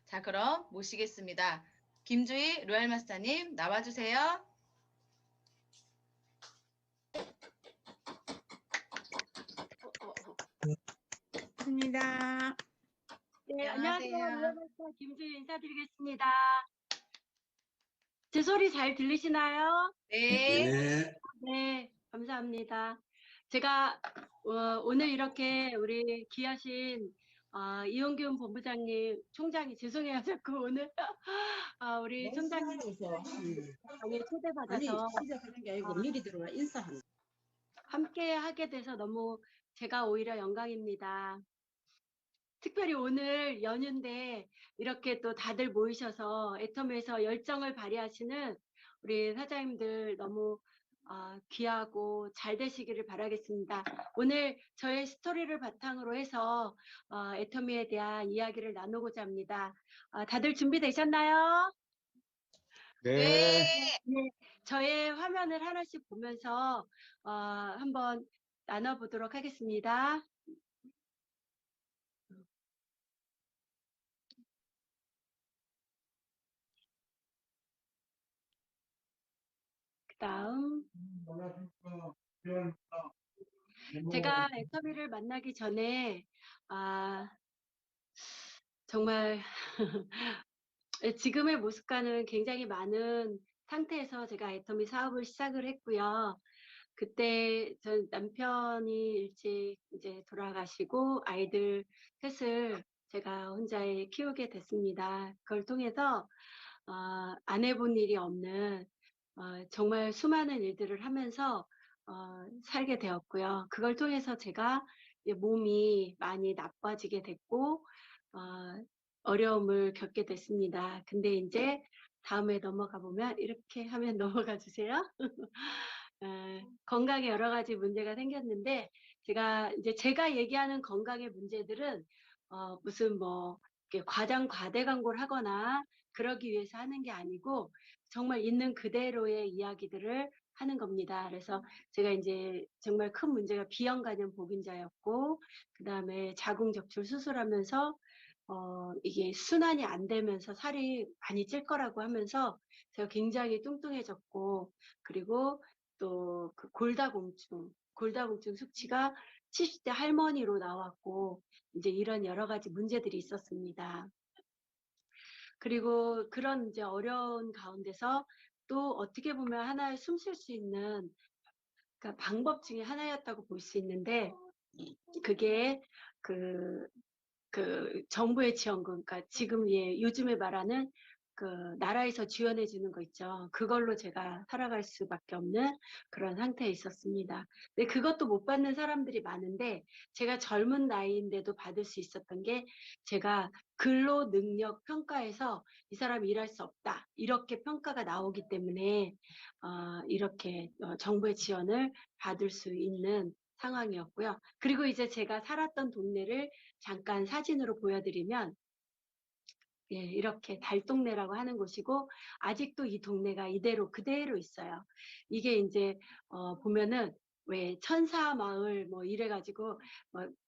자, 그럼 모시겠습니다. 김주희 로얄마스터님 나와주세요. 입니다. 네, 안녕하세요. 안녕하세요. 로얄마스터 김주희 인사드리겠습니다. 제 소리 잘 들리시나요? 네. 네. 네, 감사합니다. 제가 오늘 이렇게 우리 귀하신 이용균 본부장님, 총장이 죄송해요. 자꾸 오늘 우리 총장님 방에 아니 초대받아서 시작하는 게 아니고 미리 들어와 인사하는. 함께 하게 돼서 너무 제가 오히려 영광입니다. 특별히 오늘 연휴인데 이렇게 또 다들 모이셔서 애텀에서 열정을 발휘하시는 우리 사장님들 너무 귀하고 잘 되시기를 바라겠습니다. 오늘 저의 스토리를 바탕으로 해서 애터미에 대한 이야기를 나누고자 합니다. 다들 준비되셨나요? 네. 네, 저의 화면을 하나씩 보면서 한번 나눠보도록 하겠습니다. 그 다음 제가 애터미를 만나기 전에 정말 지금의 모습과는 굉장히 많은 상태에서 제가 애터미 사업을 시작을 했고요. 그때 전 남편이 일찍 이제 돌아가시고 아이들 셋을 제가 혼자 키우게 됐습니다. 그걸 통해서 안 해본 일이 없는 정말 수많은 일들을 하면서 살게 되었고요. 그걸 통해서 제가 이제 몸이 많이 나빠지게 됐고 어려움을 겪게 됐습니다. 근데 이제 다음에 넘어가 보면 이렇게 하면 넘어가 주세요. 건강에 여러 가지 문제가 생겼는데 제가 얘기하는 건강의 문제들은 무슨 뭐 이렇게 과장 과대 광고를 하거나 그러기 위해서 하는 게 아니고 정말 있는 그대로의 이야기들을 하는 겁니다. 그래서 제가 이제 정말 큰 문제가 비형 간염 보균자였고 그 다음에 자궁적출 수술하면서 이게 순환이 안 되면서 살이 많이 찔 거라고 하면서 제가 굉장히 뚱뚱해졌고 그리고 또 그 골다공증 수치가 70대 할머니로 나왔고 이제 이런 여러 가지 문제들이 있었습니다. 그리고 그런 이제 어려운 가운데서 또 어떻게 보면 하나의 숨 쉴 수 있는 그러니까 방법 중에 하나였다고 볼 수 있는데 그게 그 정부의 지원금, 그러니까 지금 요즘에 말하는 그 나라에서 지원해 주는 거 있죠. 그걸로 제가 살아갈 수밖에 없는 그런 상태에 있었습니다. 근데 그것도 못 받는 사람들이 많은데 제가 젊은 나이인데도 받을 수 있었던 게 제가 근로 능력 평가에서 이 사람이 일할 수 없다. 이렇게 평가가 나오기 때문에 이렇게 정부의 지원을 받을 수 있는 상황이었고요. 그리고 이제 제가 살았던 동네를 잠깐 사진으로 보여드리면 예, 이렇게 달동네라고 하는 곳이고 아직도 이 동네가 이대로 그대로 있어요. 이게 이제 보면은 왜 천사마을 뭐 이래가지고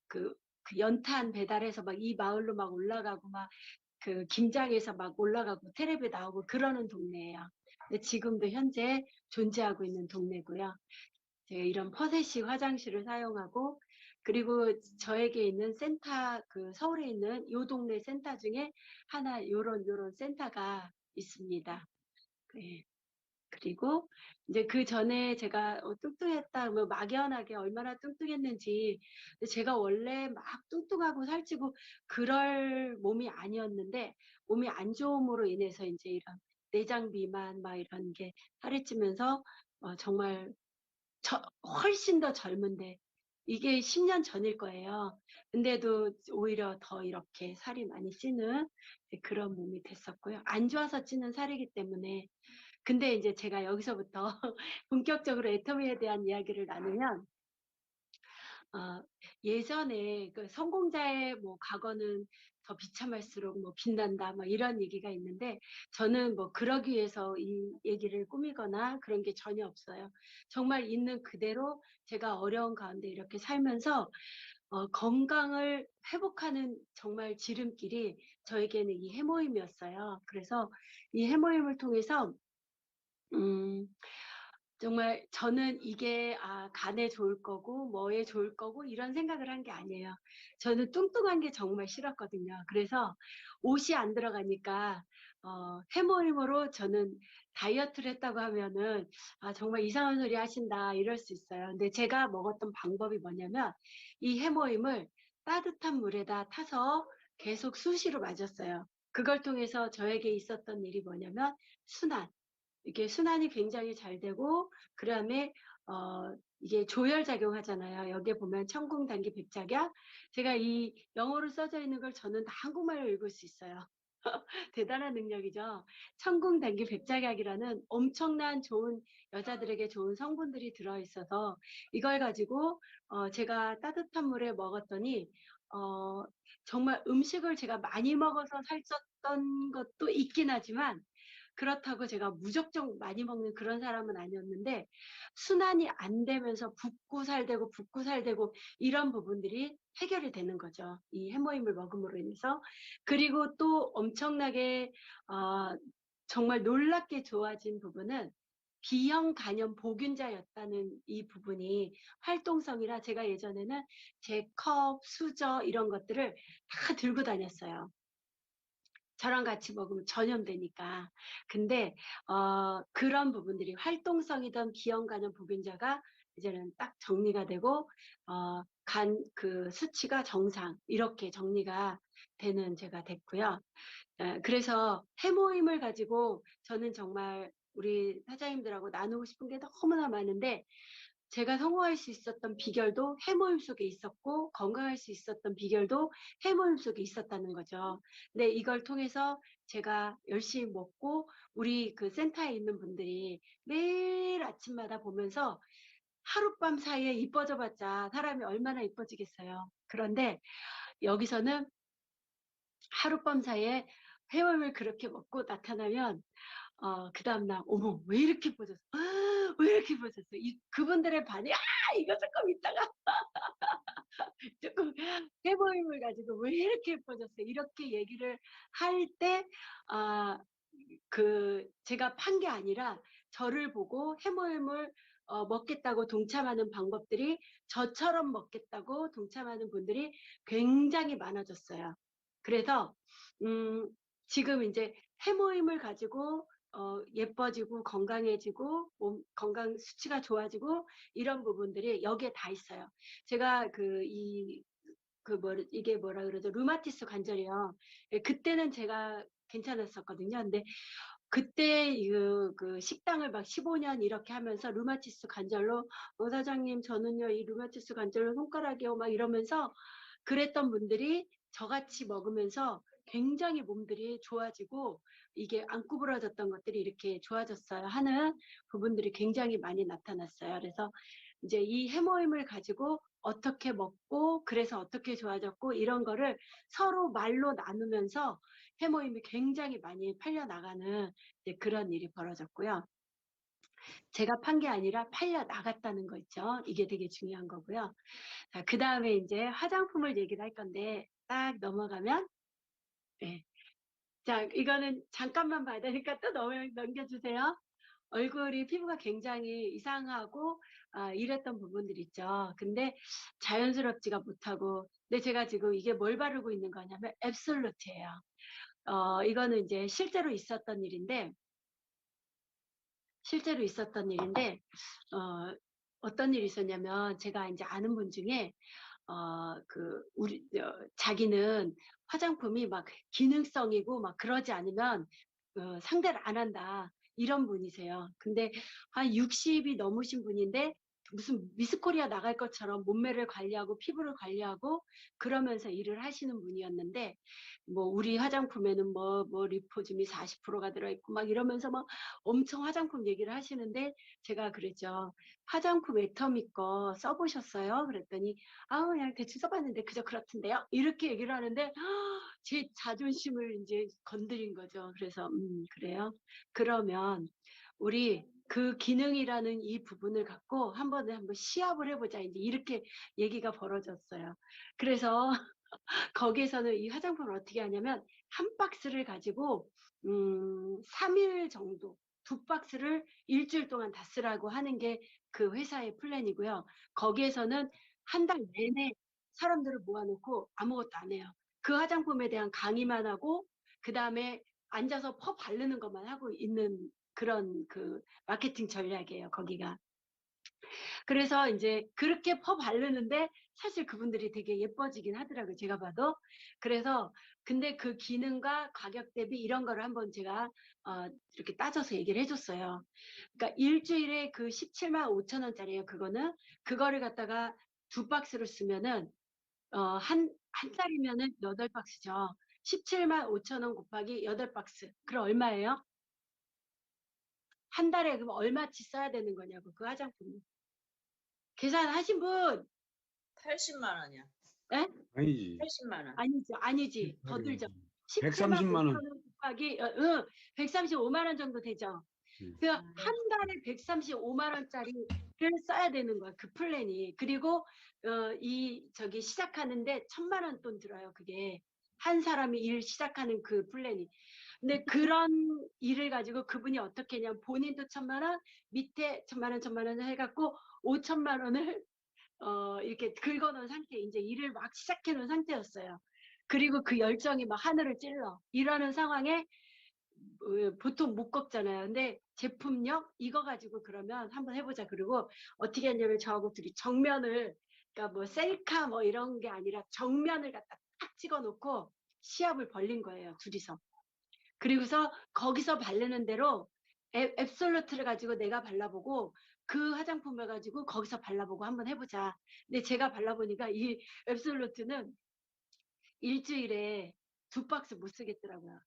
그 연탄 배달해서 막 이 마을로 막 올라가고 막 그 김장에서 막 올라가고 텔레비에 나오고 그러는 동네예요. 근데 지금도 현재 존재하고 있는 동네고요. 제가 이런 퍼세식 화장실을 사용하고 그리고 저에게 있는 센터 그 서울에 있는 요 동네 센터 중에 하나 요런 센터가 있습니다. 네. 그리고 이제 그 전에 제가 뚱뚱했다 뭐 막연하게 얼마나 뚱뚱했는지 제가 원래 막 뚱뚱하고 살찌고 그럴 몸이 아니었는데 몸이 안 좋음으로 인해서 이제 이런 내장 비만 막 이런 게 살이 찌면서 정말 훨씬 더 젊은데 이게 10년 전일 거예요. 근데도 오히려 더 이렇게 살이 많이 찌는 그런 몸이 됐었고요. 안 좋아서 찌는 살이기 때문에 근데 이제 제가 여기서부터 본격적으로 애터미에 대한 이야기를 나누면 예전에 그 성공자의 뭐 과거는 더 비참할수록 뭐 빛난다 뭐 이런 얘기가 있는데 저는 뭐 그러기 위해서 이 얘기를 꾸미거나 그런 게 전혀 없어요. 정말 있는 그대로 제가 어려운 가운데 이렇게 살면서 건강을 회복하는 정말 지름길이 저에게는 이 해모임이었어요. 그래서 이 해모임을 통해서 음, 정말 저는 이게 간에 좋을 거고 뭐에 좋을 거고 이런 생각을 한 게 아니에요. 저는 뚱뚱한 게 정말 싫었거든요. 그래서 옷이 안 들어가니까 해모임으로 저는 다이어트를 했다고 하면은 정말 이상한 소리 하신다 이럴 수 있어요. 근데 제가 먹었던 방법이 뭐냐면 이 해모임을 따뜻한 물에다 타서 계속 수시로 마셨어요. 그걸 통해서 저에게 있었던 일이 뭐냐면 순환. 이게 순환이 굉장히 잘 되고 그다음에 이게 조혈작용 하잖아요. 여기에 보면 천궁단기 백작약. 제가 이 영어로 써져 있는 걸 저는 다 한국말로 읽을 수 있어요. 대단한 능력이죠. 천궁단기 백작약이라는 엄청난 좋은 여자들에게 좋은 성분들이 들어있어서 이걸 가지고 제가 따뜻한 물에 먹었더니 어, 정말 음식을 제가 많이 먹어서 살쪘던 것도 있긴 하지만 그렇다고 제가 무작정 많이 먹는 그런 사람은 아니었는데 순환이 안 되면서 붓고 살되고 붓고 살되고 이런 부분들이 해결이 되는 거죠. 이 해모임을 먹음으로 인해서. 그리고 또 엄청나게 정말 놀랍게 좋아진 부분은 B형 간염 보균자였다는 이 부분이 활동성이라 제가 예전에는 제 컵, 수저 이런 것들을 다 들고 다녔어요. 저랑 같이 먹으면 전염되니까. 근데 그런 부분들이 활동성이던 B형 간염 보균자가 이제는 딱 정리가 되고 간 그 수치가 정상 이렇게 정리가 되는 제가 됐고요. 그래서 해모임을 가지고 저는 정말 우리 사장님들하고 나누고 싶은 게 너무나 많은데 제가 성공할 수 있었던 비결도 해모임 속에 있었고 건강할 수 있었던 비결도 해모임 속에 있었다는 거죠. 근데 이걸 통해서 제가 열심히 먹고 우리 그 센터에 있는 분들이 매일 아침마다 보면서 하룻밤 사이에 이뻐져 봤자 사람이 얼마나 이뻐지겠어요. 그런데 여기서는 하룻밤 사이에 해물을 그렇게 먹고 나타나면 그 다음날 어머 왜 이렇게 예뻐졌어? 왜 이렇게 예뻐졌어? 그분들의 반이 이거 조금 있다가 조금 해모임을 가지고 왜 이렇게 예뻐졌어? 이렇게 얘기를 할 때 제가 판 게 아니라 저를 보고 해모임을 먹겠다고 동참하는 방법들이 저처럼 먹겠다고 동참하는 분들이 굉장히 많아졌어요. 그래서 지금 이제 해모임을 가지고 예뻐지고 건강해지고 몸 건강 수치가 좋아지고 이런 부분들이 여기에 다 있어요. 제가 이게 뭐라 그러죠? 루마티스 관절이요. 예, 그때는 제가 괜찮았었거든요. 근데 그때 그 식당을 막 15년 이렇게 하면서 루마티스 관절로 사장님 저는요 이 루마티스 관절로 손가락이요 막 이러면서 그랬던 분들이 저같이 먹으면서 굉장히 몸들이 좋아지고 이게 안 구부러졌던 것들이 이렇게 좋아졌어요 하는 부분들이 굉장히 많이 나타났어요. 그래서 이제 이 해모임을 가지고 어떻게 먹고 그래서 어떻게 좋아졌고 이런 거를 서로 말로 나누면서 해모임이 굉장히 많이 팔려 나가는 그런 일이 벌어졌고요. 제가 판 게 아니라 팔려 나갔다는 거 있죠. 이게 되게 중요한 거고요. 자, 그 다음에 이제 화장품을 얘기를 할 건데 딱 넘어가면 네. 자, 이거는 잠깐만 봐야 되니까 또 넘겨주세요. 얼굴이 피부가 굉장히 이상하고 이랬던 부분들 있죠. 근데 자연스럽지가 못하고 근데 제가 지금 이게 뭘 바르고 있는 거냐면 앱솔루트예요. 이거는 이제 실제로 있었던 일인데 어떤 일이 있었냐면 제가 이제 아는 분 중에 자기는 화장품이 막 기능성이고 막 그러지 않으면 상대를 안 한다. 이런 분이세요. 근데 한 60이 넘으신 분인데 무슨 미스코리아 나갈 것처럼 몸매를 관리하고 피부를 관리하고 그러면서 일을 하시는 분이었는데 뭐 우리 화장품에는 뭐 리포즘이 40%가 들어있고 막 이러면서 막 엄청 화장품 얘기를 하시는데 제가 그랬죠. 화장품 애터미 거 써보셨어요? 그랬더니 그냥 대충 써봤는데 그저 그렇던데요? 이렇게 얘기를 하는데 제 자존심을 이제 건드린 거죠. 그래서 그래요? 그러면 우리 그 기능이라는 이 부분을 갖고 한번 시합을 해보자. 이제 이렇게 얘기가 벌어졌어요. 그래서 거기에서는 이 화장품을 어떻게 하냐면 한 박스를 가지고 3일 정도 2박스를 일주일 동안 다 쓰라고 하는 게 그 회사의 플랜이고요. 거기에서는 한 달 내내 사람들을 모아놓고 아무것도 안 해요. 그 화장품에 대한 강의만 하고 그 다음에 앉아서 퍼 바르는 것만 하고 있는 그런 그 마케팅 전략이에요. 거기가. 그래서 이제 그렇게 퍼 바르는데 사실 그분들이 되게 예뻐지긴 하더라고요. 제가 봐도. 그래서 근데 그 기능과 가격 대비 이런 거를 한번 제가 이렇게 따져서 얘기를 해줬어요. 그러니까 일주일에 그 17만 5천 원짜리예요. 그거는 그거를 갖다가 2박스로 쓰면은 한 달이면은 8박스죠. 17만 5천 원 곱하기 8박스. 그럼 얼마예요? 한 달에 그럼 얼마치 써야 되는 거냐고 그 화장품. 계산하신 분? 80만 원이야. 예? 아니지. 80만 원. 아니지. 더 들죠. 130만 17만 원. 5천 원 곱하기 135만 원 정도 되죠. 그 한 달에 135만 원짜리를 써야 되는 거야. 그 플랜이. 그리고 저기 시작하는데 1,000만 원 돈 들어요. 그게 한 사람이 일 시작하는 그 플랜이. 근데 그런 일을 가지고 그분이 어떻게 했냐면 본인도 1,000만 원, 밑에 1,000만 원 해갖고 5천만 원을 이렇게 긁어놓은 상태, 이제 일을 막 시작해놓은 상태였어요. 그리고 그 열정이 막 하늘을 찔러. 이러는 상황에 보통 못 꺾잖아요. 근데 제품력 이거 가지고 그러면 한번 해보자. 그리고 어떻게 했냐면 저하고 둘이 정면을, 그러니까 뭐 셀카 뭐 이런 게 아니라 정면을 갖다 딱 찍어놓고 시합을 벌린 거예요. 둘이서. 그리고서 거기서 바르는 대로 앱솔루트를 가지고 내가 발라보고 그 화장품을 가지고 거기서 발라보고 한번 해보자. 근데 제가 발라보니까 이 앱솔루트는 일주일에 2박스 못 쓰겠더라고요.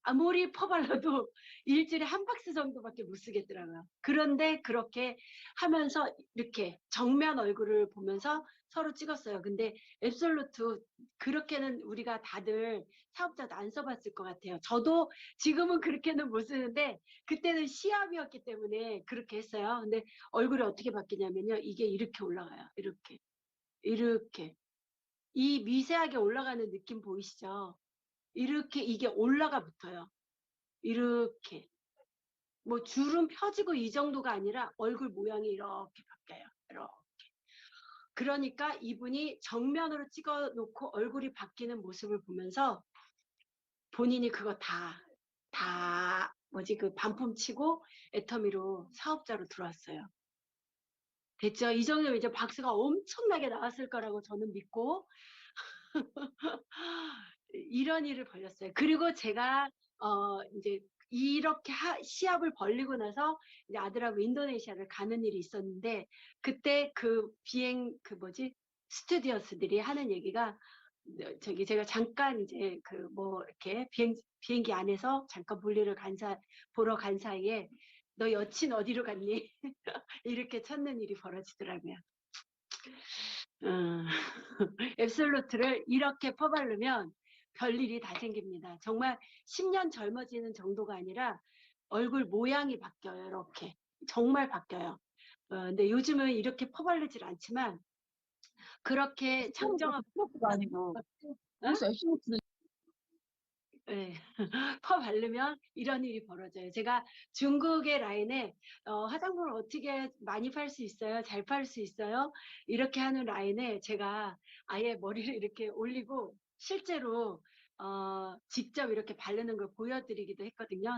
아무리 퍼발라도 일주일에 1박스 정도밖에 못 쓰겠더라고요. 그런데 그렇게 하면서 이렇게 정면 얼굴을 보면서 서로 찍었어요. 근데 앱솔루트 그렇게는 우리가 다들 사업자도 안 써봤을 것 같아요. 저도 지금은 그렇게는 못 쓰는데 그때는 시합이었기 때문에 그렇게 했어요. 근데 얼굴이 어떻게 바뀌냐면요. 이게 이렇게 올라가요. 이렇게. 이 미세하게 올라가는 느낌 보이시죠? 이렇게 이게 올라가 붙어요. 이렇게. 뭐 주름 펴지고 이 정도가 아니라 얼굴 모양이 이렇게 바뀌어요. 이렇게. 그러니까 이분이 정면으로 찍어 놓고 얼굴이 바뀌는 모습을 보면서 본인이 그거 뭐지 그 반품 치고 애터미로 사업자로 들어왔어요. 됐죠? 이 정도면 이제 박수가 엄청나게 나왔을 거라고 저는 믿고 이런 일을 벌였어요. 그리고 제가 이제 이렇게 시합을 벌리고 나서 이제 아들하고 인도네시아를 가는 일이 있었는데 그때 그 그 뭐지 스튜디오스들이 하는 얘기가 저기 제가 잠깐 이제 그 뭐 이렇게 비행기 안에서 잠깐 볼일을 보러 간 사이에 너 여친 어디로 갔니? 이렇게 찾는 일이 벌어지더라고요. 앱솔루트를 이렇게 퍼바르면 별일이 다 생깁니다. 정말 10년 젊어지는 정도가 아니라 얼굴 모양이 바뀌어요. 이렇게. 정말 바뀌어요. 근데 요즘은 이렇게 퍼바르질 않지만 그렇게 장정하고 스트레스가 아니고. 어? 그래서 앱솔루트는 네. 퍼 바르면 이런 일이 벌어져요. 제가 중국의 라인에 화장품을 어떻게 많이 팔 수 있어요? 잘 팔 수 있어요? 이렇게 하는 라인에 제가 아예 머리를 이렇게 올리고 실제로 직접 이렇게 바르는 걸 보여드리기도 했거든요.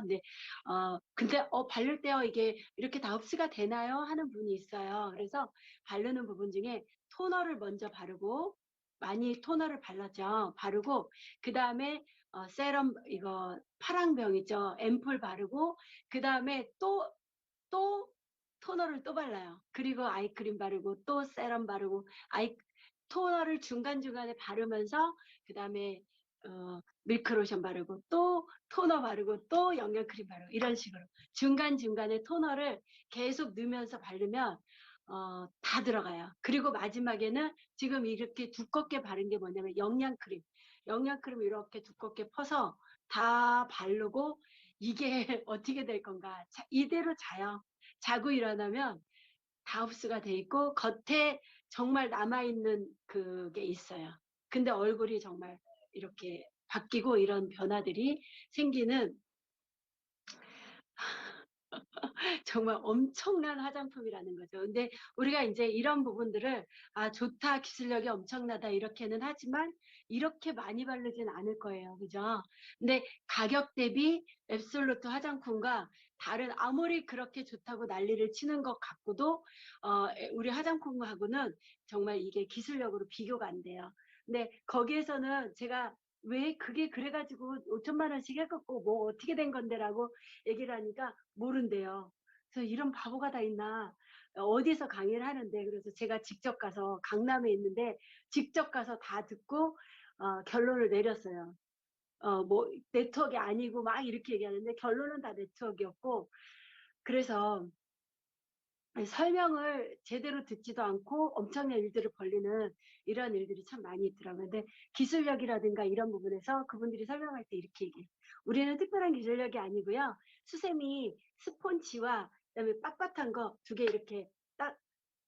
근데 바를 때요 이게 이렇게 다 흡수가 되나요? 하는 분이 있어요. 그래서 바르는 부분 중에 토너를 먼저 바르고 많이 토너를 발라죠. 바르고 그 다음에 세럼 이거 파랑병 있죠. 앰플 바르고 그 다음에 또 토너를 또 발라요. 그리고 아이크림 바르고 또 세럼 바르고 토너를 중간중간에 바르면서 그 다음에 밀크로션 바르고 또 토너 바르고 또 영양크림 바르고 이런 식으로 중간중간에 토너를 계속 넣으면서 바르면 다 들어가요. 그리고 마지막에는 지금 이렇게 두껍게 바른 게 뭐냐면 영양크림 이렇게 두껍게 퍼서 다 바르고 이게 어떻게 될 건가? 이대로 자요. 자고 일어나면 다 흡수가 돼 있고 겉에 정말 남아있는 그게 있어요. 근데 얼굴이 정말 이렇게 바뀌고 이런 변화들이 생기는 정말 엄청난 화장품이라는 거죠. 근데 우리가 이제 이런 부분들을 아 좋다 기술력이 엄청나다 이렇게는 하지만 이렇게 많이 바르진 않을 거예요. 그죠? 근데 가격 대비 앱솔루트 화장품과 다른 아무리 그렇게 좋다고 난리를 치는 것 같고도 우리 화장품하고는 정말 이게 기술력으로 비교가 안 돼요. 근데 거기에서는 제가 왜 그게 그래가지고 5천만 원씩 해갖고 뭐 어떻게 된 건데라고 얘기를 하니까 모른대요. 그래서 이런 바보가 다 있나 어디서 강의를 하는데 그래서 제가 직접 가서 강남에 있는데 직접 가서 다 듣고 결론을 내렸어요. 뭐 네트워크가 아니고 막 이렇게 얘기하는데 결론은 다 네트워크였고 그래서 설명을 제대로 듣지도 않고 엄청난 일들을 벌리는 이런 일들이 참 많이 있더라고요. 근데 기술력이라든가 이런 부분에서 그분들이 설명할 때 이렇게 얘기해요. 우리는 특별한 기술력이 아니고요. 수세미 스폰지와 그다음에 빳빳한 거 두 개 이렇게 딱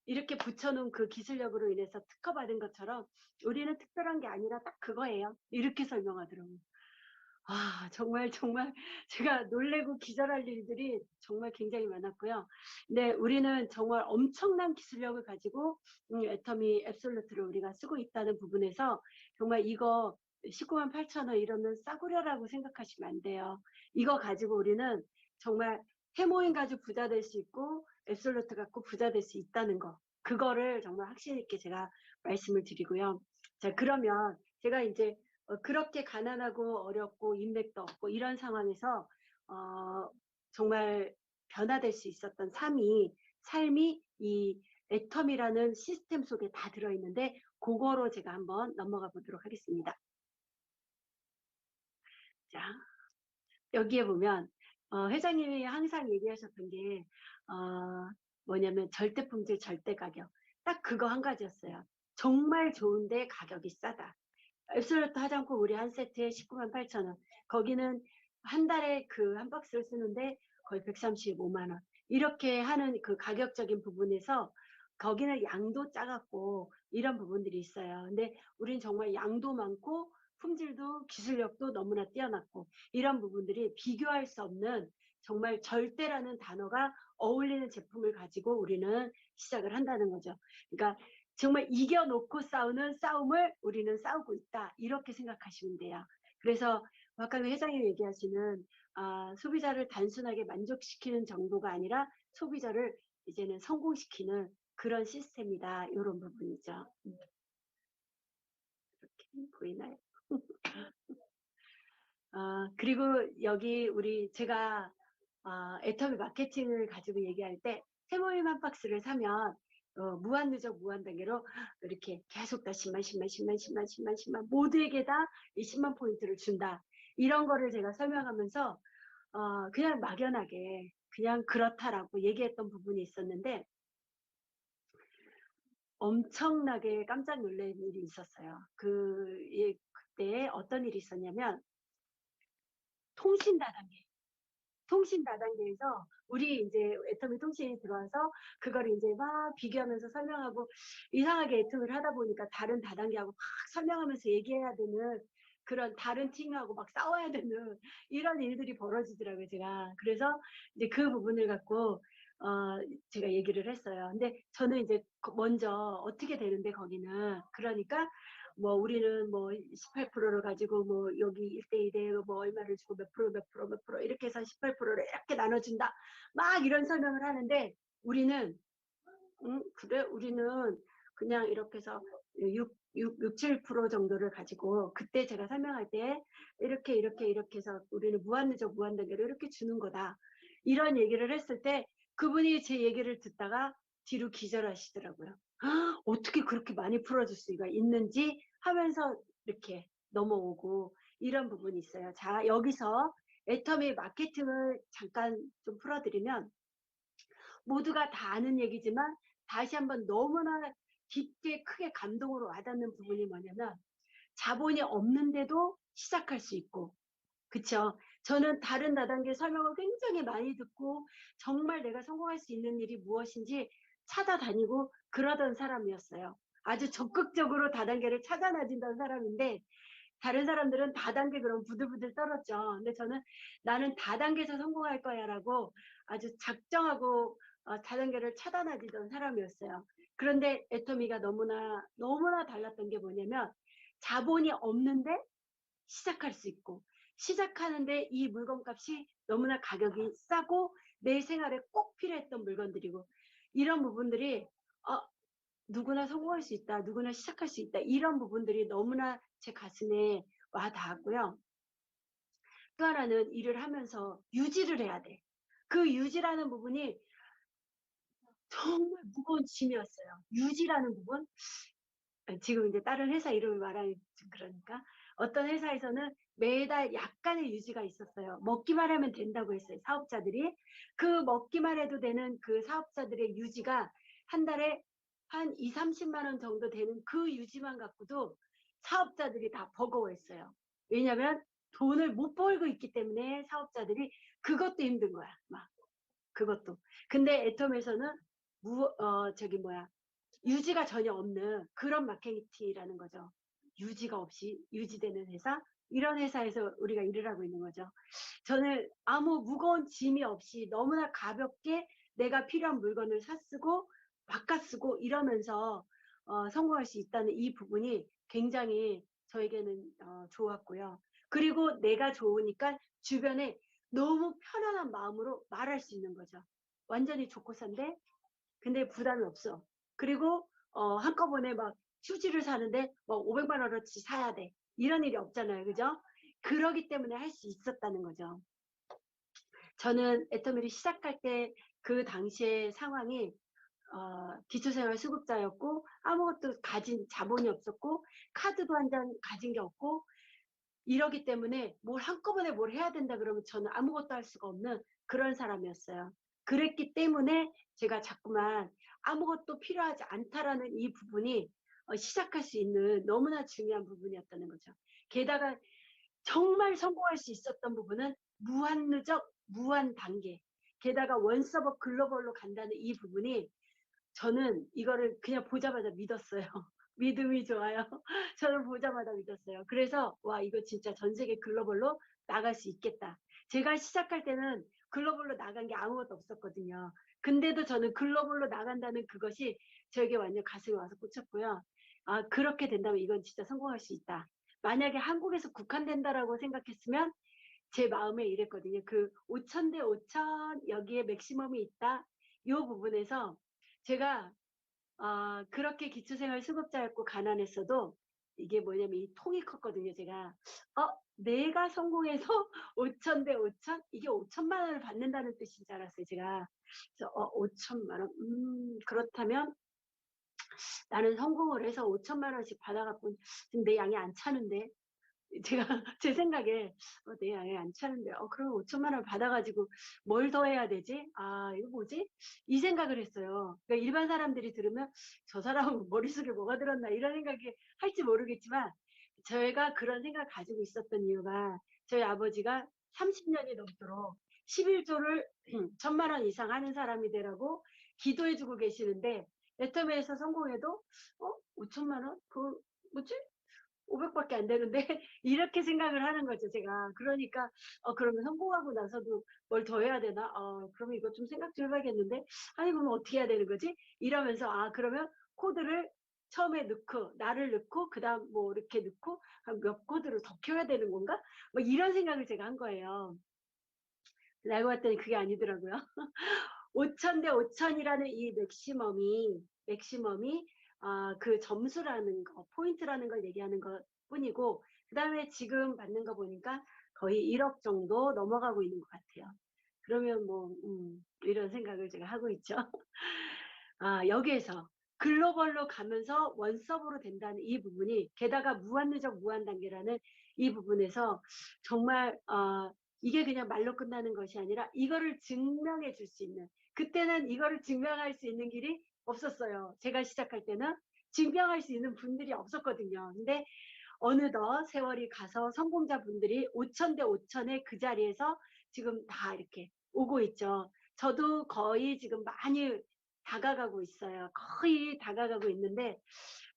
이렇게 붙여놓은 그 기술력으로 인해서 특허받은 것처럼 우리는 특별한 게 아니라 딱 그거예요. 이렇게 설명하더라고요. 아, 정말 제가 놀래고 기절할 일들이 정말 굉장히 많았고요. 근데 우리는 정말 엄청난 기술력을 가지고 애터미 앱솔루트를 우리가 쓰고 있다는 부분에서 정말 이거 19만 8천 원 이러면 싸구려라고 생각하시면 안 돼요. 이거 가지고 우리는 정말 해모임 가지고 부자 될 수 있고 앱솔루트 갖고 부자 될 수 있다는 거. 그거를 정말 확신 있게 제가 말씀을 드리고요. 자, 그러면 제가 이제 그렇게 가난하고 어렵고 인맥도 없고 이런 상황에서 정말 변화될 수 있었던 삶이 이 애텀이라는 시스템 속에 다 들어있는데 그거로 제가 한번 넘어가 보도록 하겠습니다. 자, 여기에 보면 회장님이 항상 얘기하셨던 게 뭐냐면 절대 품질 절대 가격 딱 그거 한 가지였어요. 정말 좋은데 가격이 싸다. 앱솔루트 화장품 우리 한 세트에 19만 8천 원. 거기는 한 달에 그 한 박스를 쓰는데 거의 135만 원. 이렇게 하는 그 가격적인 부분에서 거기는 양도 작았고 이런 부분들이 있어요. 근데 우린 정말 양도 많고 품질도 기술력도 너무나 뛰어났고 이런 부분들이 비교할 수 없는 정말 절대라는 단어가 어울리는 제품을 가지고 우리는 시작을 한다는 거죠. 그러니까 정말 이겨놓고 싸우는 싸움을 우리는 싸우고 있다. 이렇게 생각하시면 돼요. 그래서 아까 회장님 얘기하시는 소비자를 단순하게 만족시키는 정도가 아니라 소비자를 이제는 성공시키는 그런 시스템이다. 이런 부분이죠. 이렇게 보이나요? 그리고 여기 제가 애터미 마케팅을 가지고 얘기할 때 세모임 한 박스를 사면 무한 누적 무한 단계로 이렇게 계속 다 10만 모두에게 다 이 10만 포인트를 준다. 이런 거를 제가 설명하면서 그냥 막연하게 그냥 그렇다라고 얘기했던 부분이 있었는데 엄청나게 깜짝 놀란 일이 있었어요. 그때 어떤 일이 있었냐면 통신 다단계에서 우리 이제 애터미 통신이 들어와서 그걸 이제 막 비교하면서 설명하고 이상하게 애터미를 하다 보니까 다른 다단계하고 막 설명하면서 얘기해야 되는 그런 다른 팀하고 막 싸워야 되는 이런 일들이 벌어지더라고요, 제가. 그래서 이제 그 부분을 갖고 제가 얘기를 했어요. 근데 저는 이제 먼저 어떻게 되는데 거기는 그러니까 뭐 우리는 뭐 18%를 가지고 뭐 여기 1대2대 뭐 얼마를 주고 몇 프로 이렇게 해서 18%를 이렇게 나눠준다. 막 이런 설명을 하는데 우리는 그래 우리는 그냥 이렇게 해서 7% 정도를 가지고 그때 제가 설명할 때 이렇게 해서 우리는 무한누적 무한단계로 이렇게 주는 거다. 이런 얘기를 했을 때 그분이 제 얘기를 듣다가 뒤로 기절하시더라고요. 어떻게 그렇게 많이 풀어줄 수가 있는지 하면서 이렇게 넘어오고 이런 부분이 있어요. 자, 여기서 애터미 마케팅을 잠깐 좀 풀어드리면 모두가 다 아는 얘기지만 다시 한번 너무나 깊게 크게 감동으로 와닿는 부분이 뭐냐면 자본이 없는데도 시작할 수 있고 그쵸? 저는 다른 다단계 설명을 굉장히 많이 듣고 정말 내가 성공할 수 있는 일이 무엇인지 찾아다니고 그러던 사람이었어요. 아주 적극적으로 다단계를 찾아 나진던 사람인데 다른 사람들은 다단계 그럼 부들부들 떨었죠. 근데 저는 나는 다단계에서 성공할 거야라고 아주 작정하고 다단계를 찾아 나지던 사람이었어요. 그런데 애터미가 너무나 달랐던 게 뭐냐면 자본이 없는데 시작할 수 있고 시작하는데 이 물건값이 너무나 가격이 싸고 내 생활에 꼭 필요했던 물건들이고 이런 부분들이 누구나 성공할 수 있다. 누구나 시작할 수 있다. 이런 부분들이 너무나 제 가슴에 와 닿았고요. 또 하나는 일을 하면서 유지를 해야 돼. 그 유지라는 부분이 정말 무거운 짐이었어요. 유지라는 부분. 지금 이제 다른 회사 이름을 말하니 좀 그러니까 어떤 회사에서는 매달 약간의 유지가 있었어요. 먹기만 하면 된다고 했어요. 사업자들이. 그 먹기만 해도 되는 그 사업자들의 유지가 한 달에 한 2, 30만 원 정도 되는 그 유지만 갖고도 사업자들이 다 버거워했어요. 왜냐면 돈을 못 벌고 있기 때문에 사업자들이 그것도 힘든 거야. 막 그것도. 근데 애텀에서는 저기 뭐야 유지가 전혀 없는 그런 마케팅이라는 거죠. 유지가 없이 유지되는 회사? 이런 회사에서 우리가 일을 하고 있는 거죠. 저는 아무 무거운 짐이 없이 너무나 가볍게 내가 필요한 물건을 샀쓰고 바꿔쓰고 이러면서 성공할 수 있다는 이 부분이 굉장히 저에게는 좋았고요. 그리고 내가 좋으니까 주변에 너무 편안한 마음으로 말할 수 있는 거죠. 완전히 좋고 산데 근데 부담이 없어. 그리고 한꺼번에 막 휴지를 사는데 뭐 500만 원어치 사야 돼. 이런 일이 없잖아요. 그죠? 그러기 때문에 할 수 있었다는 거죠. 저는 애터미를 시작할 때 그 당시의 상황이 기초생활 수급자였고 아무것도 가진 자본이 없었고 카드도 한 장 가진 게 없고 이러기 때문에 뭘 한꺼번에 뭘 해야 된다 그러면 저는 아무것도 할 수가 없는 그런 사람이었어요. 그랬기 때문에 제가 자꾸만 아무것도 필요하지 않다라는 이 부분이 시작할 수 있는 너무나 중요한 부분이었다는 거죠. 게다가 정말 성공할 수 있었던 부분은 무한 누적, 무한 단계. 게다가 원서버 글로벌로 간다는 이 부분이 저는 이거를 그냥 보자마자 믿었어요. 믿음이 좋아요. 저는 보자마자 믿었어요. 그래서 와 이거 진짜 전 세계 글로벌로 나갈 수 있겠다. 제가 시작할 때는 글로벌로 나간 게 아무것도 없었거든요. 근데도 저는 글로벌로 나간다는 그것이 저에게 완전 가슴에 와서 꽂혔고요. 아 그렇게 된다면 이건 진짜 성공할 수 있다. 만약에 한국에서 국한된다라고 생각했으면 제 마음에 이랬거든요. 그 5천 대 5천 여기에 맥시멈이 있다. 이 부분에서 제가 그렇게 기초생활 수급자였고 가난했어도 이게 뭐냐면 이 통이 컸거든요. 제가 내가 성공해서 5천 대 5천 이게 5천만 원을 받는다는 뜻인 줄 알았어요. 제가 그래서 5천만 원 그렇다면 나는 성공을 해서 5천만 원씩 받아갖고 지금 내 양이 안 차는데 제가 제 생각에 내 양이 안 차는데 그럼 5천만 원 받아가지고 뭘 더 해야 되지? 아 이거 뭐지? 이 생각을 했어요. 그러니까 일반 사람들이 들으면 저 사람은 머릿속에 뭐가 들었나 이런 생각이 할지 모르겠지만 제가 그런 생각을 가지고 있었던 이유가 저희 아버지가 30년이 넘도록 11조를 1,000만 원 이상 하는 사람이 되라고 기도해주고 계시는데 애터미에서 성공해도 5천만 원? 그 뭐지? 500밖에 안 되는데 이렇게 생각을 하는 거죠 제가. 그러니까 그러면 성공하고 나서도 뭘 더 해야 되나? 그러면 이거 좀 생각 좀 해봐야겠는데 아니 그러면 어떻게 해야 되는 거지? 이러면서 그러면 코드를 처음에 넣고 나를 넣고 그 다음 뭐 이렇게 넣고 몇 코드를 더 켜야 되는 건가? 뭐 이런 생각을 제가 한 거예요. 알고 봤더니 그게 아니더라고요. 5천 대 5천이라는 이 맥시멈이 그 점수라는 거, 포인트라는 걸 얘기하는 것 뿐이고, 그 다음에 지금 받는 거 보니까 거의 1억 정도 넘어가고 있는 것 같아요. 그러면 뭐, 이런 생각을 제가 하고 있죠. 여기에서 글로벌로 가면서 원서브로 된다는 이 부분이, 게다가 무한누적 무한단계라는 이 부분에서 정말, 이게 그냥 말로 끝나는 것이 아니라 이거를 증명해 줄 수 있는 그때는 이거를 증명할 수 있는 길이 없었어요. 제가 시작할 때는 증명할 수 있는 분들이 없었거든요. 근데 어느덧 세월이 가서 성공자분들이 5천 대 5천의 그 자리에서 지금 다 이렇게 오고 있죠. 저도 거의 지금 많이 다가가고 있어요. 거의 다가가고 있는데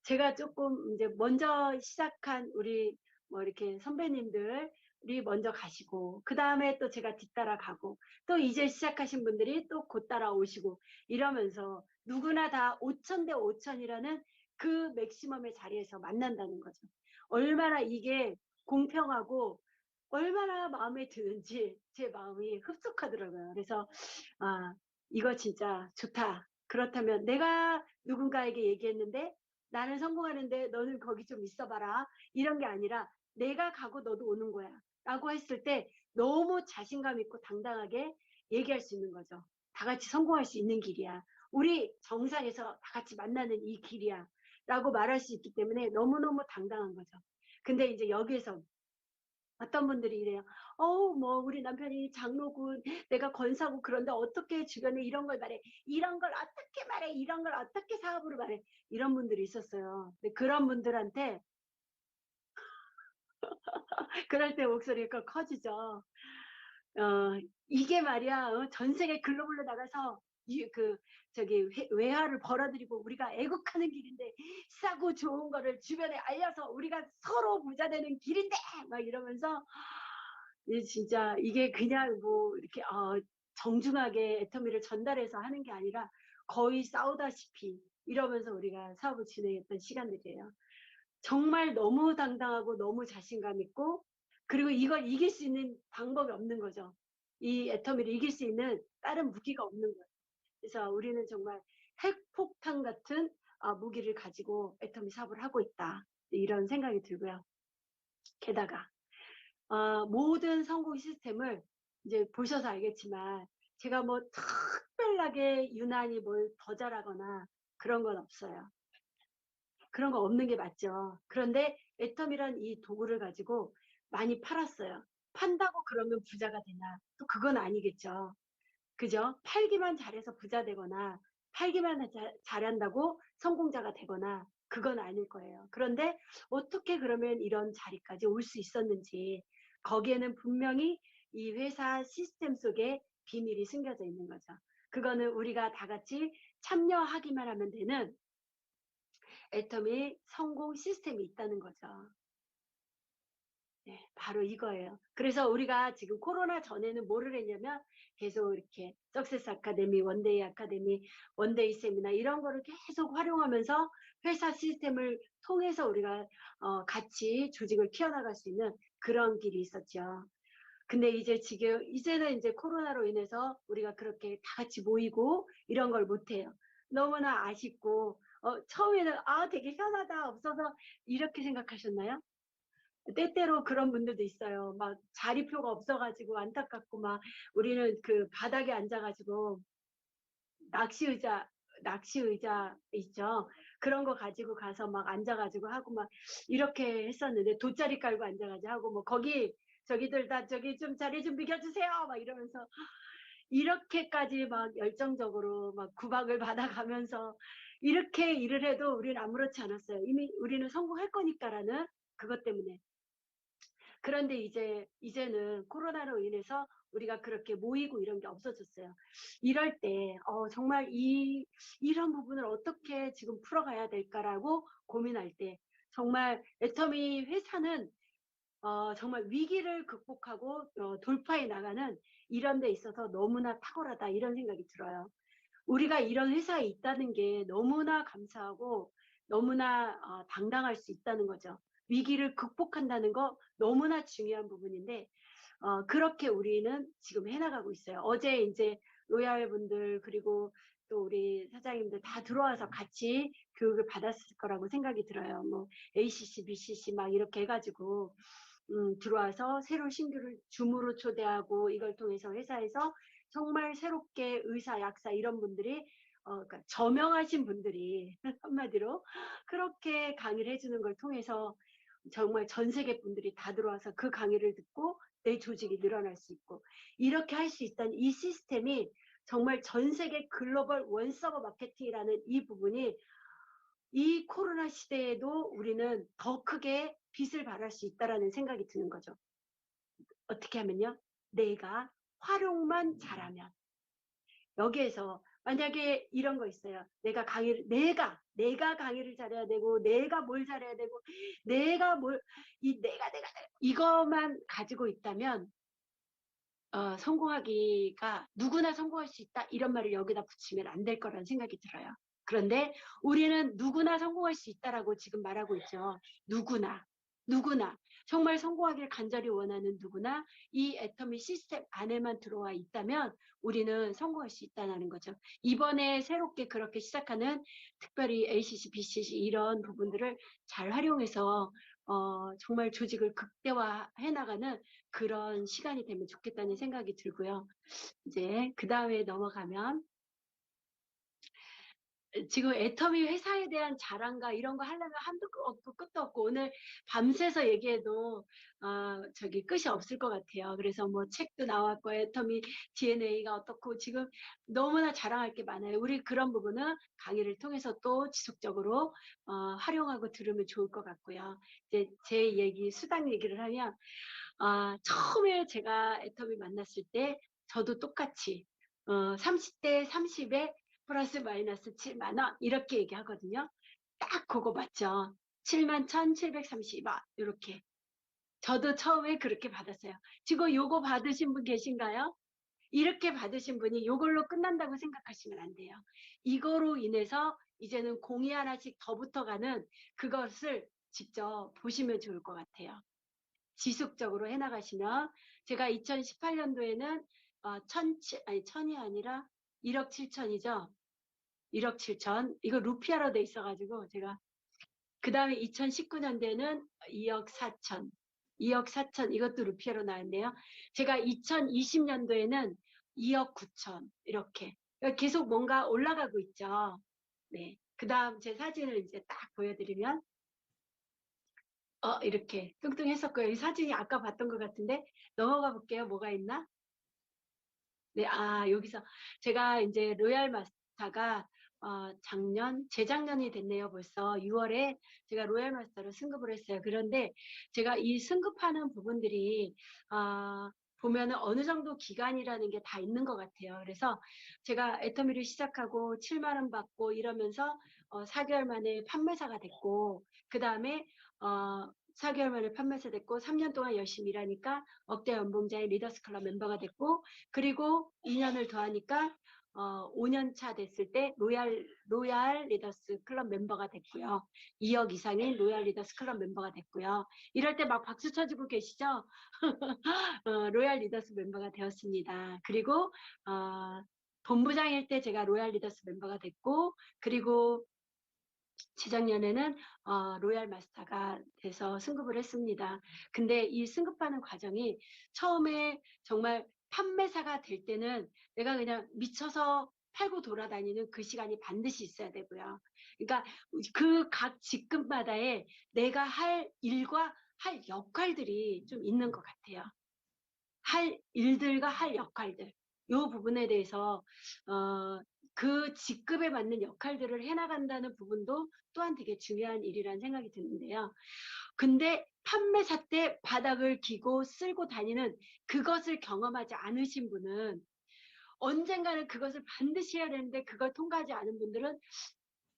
제가 조금 이제 먼저 시작한 우리 뭐 이렇게 선배님들이 먼저 가시고 그 다음에 또 제가 뒤따라 가고 또 이제 시작하신 분들이 또 곧 따라오시고 이러면서 누구나 다 5천 대 5천이라는 그 맥시멈의 자리에서 만난다는 거죠. 얼마나 이게 공평하고 얼마나 마음에 드는지 제 마음이 흡족하더라고요. 그래서 아, 이거 진짜 좋다. 그렇다면 내가 누군가에게 얘기했는데 나는 성공하는데 너는 거기 좀 있어봐라. 이런 게 아니라 내가 가고 너도 오는 거야. 라고 했을 때 너무 자신감 있고 당당하게 얘기할 수 있는 거죠. 다 같이 성공할 수 있는 길이야. 우리 정상에서 다 같이 만나는 이 길이야. 라고 말할 수 있기 때문에 너무너무 당당한 거죠. 근데 이제 여기에서 어떤 분들이 이래요. 뭐 우리 남편이 장로군, 내가 권사고 그런데 어떻게 주변에 이런 걸 말해? 이런 걸 어떻게 말해? 이런 걸 어떻게 사업으로 말해? 이런 분들이 있었어요. 근데 그런 분들한테 그럴 때 목소리가 커지죠. 이게 말이야, 전 세계 글로벌로 나가서 외화를 벌어들이고 우리가 애국하는 길인데 싸고 좋은 거를 주변에 알려서 우리가 서로 부자 되는 길인데 막 이러면서 진짜 이게 그냥 뭐 이렇게 정중하게 애터미를 전달해서 하는 게 아니라 거의 싸우다시피 이러면서 우리가 사업을 진행했던 시간들이에요. 정말 너무 당당하고 너무 자신감 있고 그리고 이걸 이길 수 있는 방법이 없는 거죠. 이 애터미를 이길 수 있는 다른 무기가 없는 거예요. 그래서 우리는 정말 핵폭탄 같은 무기를 가지고 애터미 사업을 하고 있다. 이런 생각이 들고요. 게다가 모든 성공 시스템을 이제 보셔서 알겠지만 제가 뭐 특별하게 유난히 뭘 더 잘하거나 그런 건 없어요. 그런 거 없는 게 맞죠. 그런데 애텀이란 이 도구를 가지고 많이 팔았어요. 판다고 그러면 부자가 되나? 또 그건 아니겠죠. 그죠? 팔기만 잘해서 부자 되거나 팔기만 잘한다고 성공자가 되거나 그건 아닐 거예요. 그런데 어떻게 그러면 이런 자리까지 올 수 있었는지 거기에는 분명히 이 회사 시스템 속에 비밀이 숨겨져 있는 거죠. 그거는 우리가 다 같이 참여하기만 하면 되는 애터미 성공 시스템이 있다는 거죠. 네, 바로 이거예요. 그래서 우리가 지금 코로나 전에는 뭐를 했냐면 계속 이렇게 석세스 아카데미, 원데이 아카데미, 원데이 세미나 이런 거를 계속 활용하면서 회사 시스템을 통해서 우리가 같이 조직을 키워나갈 수 있는 그런 길이 있었죠. 근데 이제는 이제 코로나로 인해서 우리가 그렇게 다 같이 모이고 이런 걸 못해요. 너무나 아쉽고, 처음에는 되게 편하다, 없어서 이렇게 생각하셨나요? 때때로 그런 분들도 있어요. 막 자리표가 없어가지고 안타깝고 막 우리는 그 바닥에 앉아가지고 낚시 의자 있죠. 그런 거 가지고 가서 막 앉아가지고 하고 막 이렇게 했었는데 돗자리 깔고 앉아가지고 하고 뭐 저기들 다 저기 좀 자리 좀 비켜주세요 막 이러면서 이렇게까지 막 열정적으로 막 구박을 받아가면서 이렇게 일을 해도 우리는 아무렇지 않았어요. 이미 우리는 성공할 거니까라는 그것 때문에. 그런데 이제는 코로나로 인해서 우리가 그렇게 모이고 이런 게 없어졌어요. 이럴 때, 정말 이런 부분을 어떻게 지금 풀어가야 될까라고 고민할 때, 정말 애터미 회사는 정말 위기를 극복하고 돌파해 나가는 이런 데 있어서 너무나 탁월하다 이런 생각이 들어요. 우리가 이런 회사에 있다는 게 너무나 감사하고 너무나 당당할 수 있다는 거죠. 위기를 극복한다는 거 너무나 중요한 부분인데 그렇게 우리는 지금 해나가고 있어요. 어제 이제 로얄 분들 그리고 또 우리 사장님들 다 들어와서 같이 교육을 받았을 거라고 생각이 들어요. 뭐 ACC, BCC 막 이렇게 해가지고 들어와서 새로운 신규를 줌으로 초대하고 이걸 통해서 회사에서 정말 새롭게 의사, 약사 이런 분들이 그러니까 저명하신 분들이 한마디로 그렇게 강의를 해주는 걸 통해서 정말 전 세계 분들이 다 들어와서 그 강의를 듣고 내 조직이 늘어날 수 있고 이렇게 할 수 있다는 이 시스템이 정말 전 세계 글로벌 원서버 마케팅이라는 이 부분이 이 코로나 시대에도 우리는 더 크게 빛을 발할 수 있다라는 생각이 드는 거죠. 어떻게 하면요? 내가 활용만 잘하면. 여기에서 만약에 이런 거 있어요. 내가 강의를 잘해야 되고, 내가 뭘 잘해야 되고, 내가 이거만 가지고 있다면 성공하기가 누구나 성공할 수 있다 이런 말을 여기다 붙이면 안 될 거라는 생각이 들어요. 그런데 우리는 누구나 성공할 수 있다라고 지금 말하고 있죠. 누구나 정말 성공하길 간절히 원하는 누구나 이 애터미 시스템 안에만 들어와 있다면 우리는 성공할 수 있다는 거죠. 이번에 새롭게 그렇게 시작하는 특별히 ACC, BCC 이런 부분들을 잘 활용해서 정말 조직을 극대화해 나가는 그런 시간이 되면 좋겠다는 생각이 들고요. 이제 그 다음에 넘어가면 지금 애터미 회사에 대한 자랑과 이런 거 하려면 한도 없고 끝도 없고 오늘 밤새서 얘기해도 저기 끝이 없을 것 같아요. 그래서 뭐 책도 나왔고 애터미 DNA가 어떻고 지금 너무나 자랑할 게 많아요. 우리 그런 부분은 강의를 통해서 또 지속적으로 활용하고 들으면 좋을 것 같고요. 이제 제 얘기 수당 얘기를 하면 처음에 제가 애터미 만났을 때 저도 똑같이 30대 30에 플러스 마이너스 7만 원 이렇게 얘기하거든요. 딱 그거 맞죠? 7만 1,730원 이렇게. 저도 처음에 그렇게 받았어요. 지금 요거 받으신 분 계신가요? 이렇게 받으신 분이 요걸로 끝난다고 생각하시면 안 돼요. 이거로 인해서 이제는 공이 하나씩 더 붙어가는 그것을 직접 보시면 좋을 것 같아요. 지속적으로 해나가시면 제가 2018년도에는 천이 아니라 1억 7천이죠. 1억 7천. 이거 루피아로 돼 있어가지고 제가 그 다음에 2019년도에는 2억 4천. 2억 4천 이것도 루피아로 나왔네요. 제가 2020년도에는 2억 9천 이렇게 계속 뭔가 올라가고 있죠. 네. 그 다음 제 사진을 이제 딱 보여드리면 이렇게 뚱뚱했었고요. 이 사진이 아까 봤던 것 같은데 넘어가 볼게요. 뭐가 있나? 네, 여기서 제가 이제 로얄 마스터가 재작년이 됐네요. 벌써 6월에 제가 로얄 마스터로 승급을 했어요. 그런데 제가 이 승급하는 부분들이 보면은 어느 정도 기간이라는 게 다 있는 것 같아요. 그래서 제가 애터미를 시작하고 7만 원 받고 이러면서 4개월 만에 판매사가 됐고 그 다음에 4개월 만에 판매사 됐고 3년 동안 열심히 일하니까 억대 연봉자의 리더스 클럽 멤버가 됐고 그리고 2년을 더하니까 5년 차 됐을 때 로얄 리더스 클럽 멤버가 됐고요. 2억 이상인 로얄 리더스 클럽 멤버가 됐고요. 이럴 때 막 박수 쳐주고 계시죠? 로얄 리더스 멤버가 되었습니다. 그리고 본부장일 때 제가 로얄 리더스 멤버가 됐고 그리고 재작년에는 로얄 마스터가 돼서 승급을 했습니다. 근데 이 승급하는 과정이 처음에 정말 판매사가 될 때는 내가 그냥 미쳐서 팔고 돌아다니는 그 시간이 반드시 있어야 되고요. 그러니까 그 각 직급마다의 내가 할 일과 할 역할들이 좀 있는 것 같아요. 할 일들과 할 역할들. 이 부분에 대해서 그 직급에 맞는 역할들을 해나간다는 부분도 또한 되게 중요한 일이라는 생각이 드는데요. 근데 판매사 때 바닥을 기고 쓸고 다니는 그것을 경험하지 않으신 분은 언젠가는 그것을 반드시 해야 되는데 그걸 통과하지 않은 분들은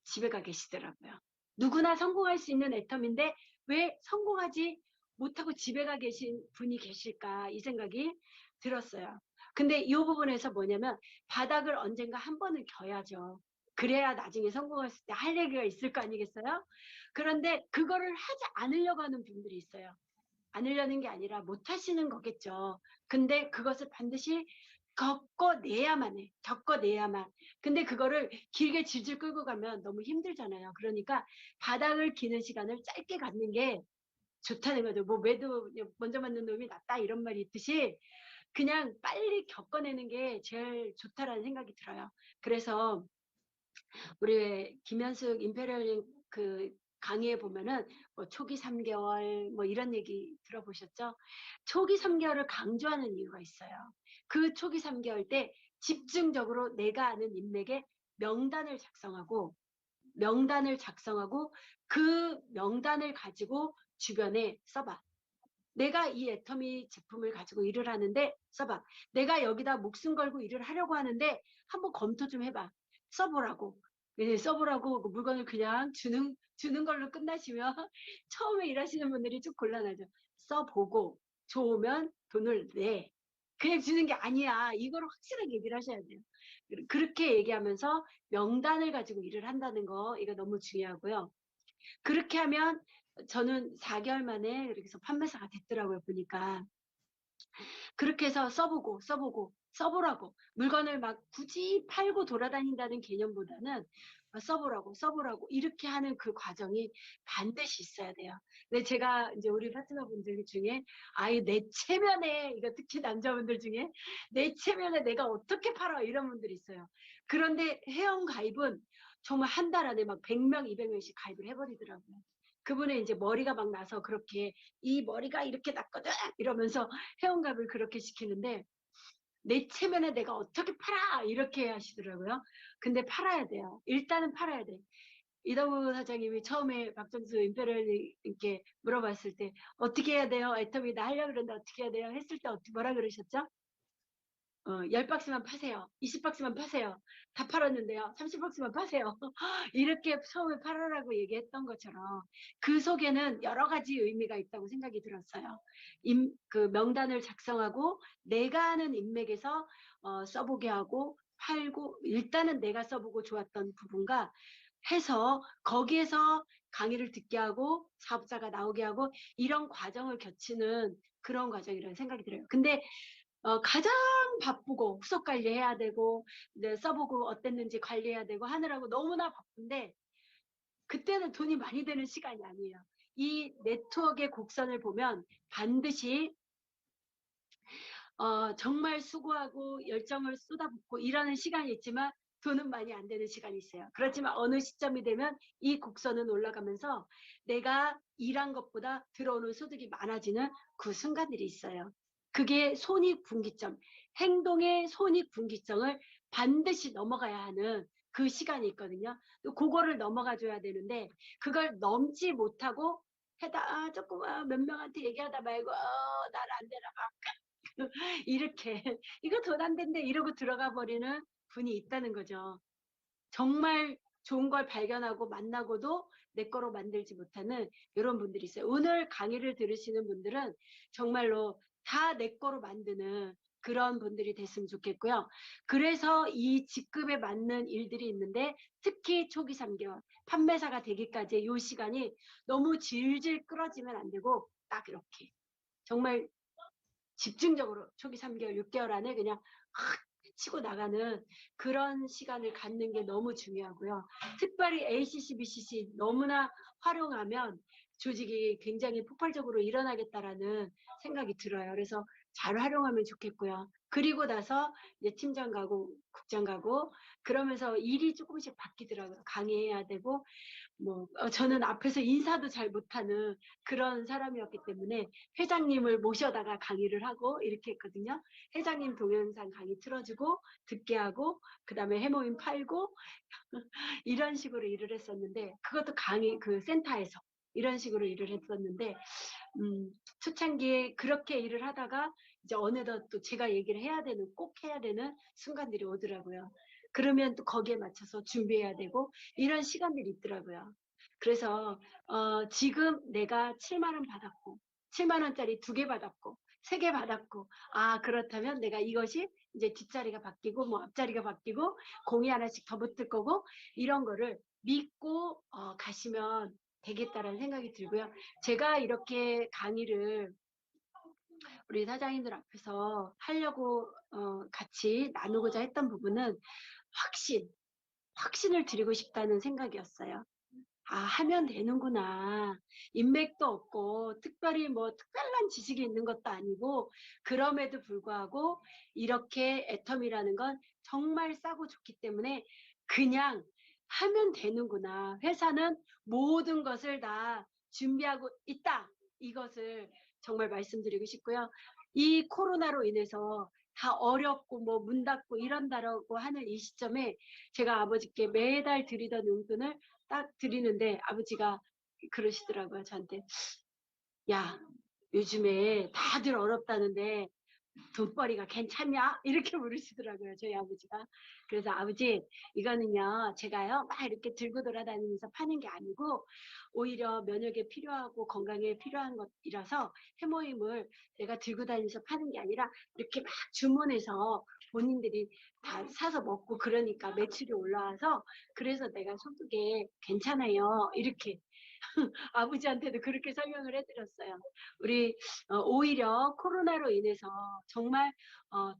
집에 가 계시더라고요. 누구나 성공할 수 있는 애텀인데 왜 성공하지 못하고 집에 가 계신 분이 계실까 이 생각이 들었어요. 근데 이 부분에서 뭐냐면 바닥을 언젠가 한 번은 겨야죠. 그래야 나중에 성공했을 때 할 얘기가 있을 거 아니겠어요? 그런데 그거를 하지 않으려고 하는 분들이 있어요. 않으려는 게 아니라 못 하시는 거겠죠. 근데 그것을 반드시 겪어내야만 해. 겪어내야만. 근데 그거를 길게 질질 끌고 가면 너무 힘들잖아요. 그러니까 바닥을 기는 시간을 짧게 갖는 게 좋다는 거죠. 뭐 매도 먼저 맞는 놈이 낫다 이런 말이 있듯이 그냥 빨리 겪어내는 게 제일 좋다라는 생각이 들어요. 그래서 우리 김현숙 임페리얼 그 강의에 보면은 뭐 초기 3개월 뭐 이런 얘기 들어보셨죠? 초기 3개월을 강조하는 이유가 있어요. 그 초기 3개월 때 집중적으로 내가 아는 인맥에 명단을 작성하고 그 명단을 가지고 주변에 써봐. 내가 이 애터미 제품을 가지고 일을 하는데 써봐. 내가 여기다 목숨 걸고 일을 하려고 하는데 한번 검토 좀 해봐. 써보라고. 써보라고 그 물건을 그냥 주는 걸로 끝나시면 처음에 일하시는 분들이 좀 곤란하죠. 써보고 좋으면 돈을 내. 그냥 주는 게 아니야. 이거를 확실하게 얘기를 하셔야 돼요. 그렇게 얘기하면서 명단을 가지고 일을 한다는 거 이거 너무 중요하고요. 그렇게 하면 저는 4개월 만에 이렇게 해서 판매사가 됐더라고요, 보니까. 그렇게 해서 써보라고. 물건을 막 굳이 팔고 돌아다닌다는 개념보다는 써보라고. 이렇게 하는 그 과정이 반드시 있어야 돼요. 근데 제가 이제 우리 파트너분들 중에 아예 내 체면에, 이거 특히 남자분들 중에 내 체면에 내가 어떻게 팔아 이런 분들이 있어요. 그런데 회원 가입은 정말 한 달 안에 막 100명, 200명씩 가입을 해버리더라고요. 그분의 이제 머리가 막 나서 그렇게 이 머리가 이렇게 났거든 이러면서 회원가입을 그렇게 시키는데 내 체면에 내가 어떻게 팔아 이렇게 하시더라고요. 근데 팔아야 돼요. 일단은 팔아야 돼. 이동우 사장님이 처음에 박정수 임페리얼님께 물어봤을 때 어떻게 해야 돼요? 애터미 나 하려고 그러는데 어떻게 해야 돼요? 했을 때 뭐라 그러셨죠? 10박스만 파세요. 20박스만 파세요. 다 팔았는데요. 30박스만 파세요. 이렇게 처음에 팔아라고 얘기했던 것처럼 그 속에는 여러 가지 의미가 있다고 생각이 들었어요. 그 명단을 작성하고 내가 하는 인맥에서 써보게 하고 팔고 일단은 내가 써보고 좋았던 부분과 해서 거기에서 강의를 듣게 하고 사업자가 나오게 하고 이런 과정을 거치는 그런 과정이라는 생각이 들어요. 근데 가장 바쁘고 후속 관리해야 되고 이제 써보고 어땠는지 관리해야 되고 하느라고 너무나 바쁜데 그때는 돈이 많이 드는 시간이 아니에요. 이 네트워크의 곡선을 보면 반드시 정말 수고하고 열정을 쏟아붓고 일하는 시간이 있지만 돈은 많이 안 되는 시간이 있어요. 그렇지만 어느 시점이 되면 이 곡선은 올라가면서 내가 일한 것보다 들어오는 소득이 많아지는 그 순간들이 있어요. 그게 손익분기점, 행동의 손익분기점을 반드시 넘어가야 하는 그 시간이 있거든요. 그거를 넘어가 줘야 되는데 그걸 넘지 못하고 조금 몇 명한테 얘기하다 말고 난 안 되나 이렇게 이거 돈 안 된대 이러고 들어가 버리는 분이 있다는 거죠. 정말 좋은 걸 발견하고 만나고도 내 거로 만들지 못하는 이런 분들이 있어요. 오늘 강의를 들으시는 분들은 정말로 다 내 거로 만드는 그런 분들이 됐으면 좋겠고요. 그래서 이 직급에 맞는 일들이 있는데 특히 초기 3개월 판매사가 되기까지 이 시간이 너무 질질 끌어지면 안 되고 딱 이렇게 정말 집중적으로 초기 3개월, 6개월 안에 그냥 확 치고 나가는 그런 시간을 갖는 게 너무 중요하고요. 특별히 ACC, BCC 너무나 활용하면 조직이 굉장히 폭발적으로 일어나겠다라는 생각이 들어요. 그래서 잘 활용하면 좋겠고요. 그리고 나서 이제 팀장 가고 국장 가고 그러면서 일이 조금씩 바뀌더라고요. 강의해야 되고 저는 앞에서 인사도 잘 못하는 그런 사람이었기 때문에 회장님을 모셔다가 강의를 하고 이렇게 했거든요. 회장님 동영상 강의 틀어주고 듣게 하고 그 다음에 해모임 팔고 이런 식으로 일을 했었는데 그것도 강의 그 센터에서 이런 식으로 일을 했었는데 초창기에 그렇게 일을 하다가 이제 어느덧 또 제가 얘기를 꼭 해야 되는 순간들이 오더라고요. 그러면 또 거기에 맞춰서 준비해야 되고 이런 시간들이 있더라고요. 그래서 지금 내가 7만 원 받았고 7만 원짜리 2개 받았고 3개 받았고 그렇다면 내가 이것이 이제 뒷자리가 바뀌고 앞자리가 바뀌고 공이 하나씩 더 붙을 거고 이런 거를 믿고 가시면 되겠다라는 생각이 들고요. 제가 이렇게 강의를 우리 사장님들 앞에서 하려고 같이 나누고자 했던 부분은 확신을 드리고 싶다는 생각이었어요. 하면 되는구나. 인맥도 없고 특별히 특별한 지식이 있는 것도 아니고 그럼에도 불구하고 이렇게 애텀이라는 건 정말 싸고 좋기 때문에 그냥 하면 되는구나. 회사는 모든 것을 다 준비하고 있다. 이것을 정말 말씀드리고 싶고요. 이 코로나로 인해서 다 어렵고 문 닫고 이런다라고 하는 이 시점에 제가 아버지께 매달 드리던 용돈을 딱 드리는데 아버지가 그러시더라고요. 저한테 야, 요즘에 다들 어렵다는데 돈벌이가 괜찮냐? 이렇게 물으시더라고요, 저희 아버지가. 그래서 아버지, 이거는요, 제가요, 막 이렇게 들고 돌아다니면서 파는 게 아니고, 오히려 면역에 필요하고 건강에 필요한 것이라서 해모임을 내가 들고 다니면서 파는 게 아니라 이렇게 막 주문해서 본인들이 다 사서 먹고 그러니까 매출이 올라와서 그래서 내가 소득에 괜찮아요. 이렇게 아버지한테도 그렇게 설명을 해드렸어요. 우리 오히려 코로나로 인해서 정말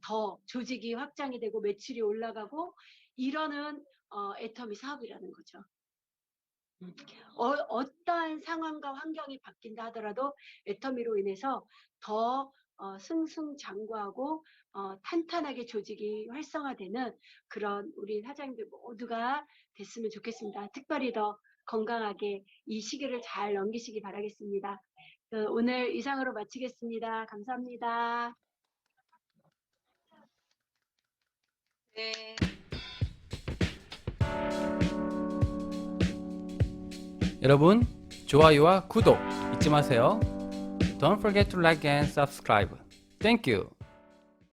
더 조직이 확장이 되고 매출이 올라가고 이러는 애터미 사업이라는 거죠. 어떠한 상황과 환경이 바뀐다 하더라도 애터미로 인해서 더 승승장구하고 탄탄하게 조직이 활성화되는 그런 우리 사장님들 모두가 됐으면 좋겠습니다. 특별히 더 건강하게 이 시기를 잘 넘기시기 바라겠습니다. 오늘 이상으로 마치겠습니다. 감사합니다. 네. 여러분, 좋아요와 구독 잊지 마세요. Don't forget to like and subscribe. Thank you.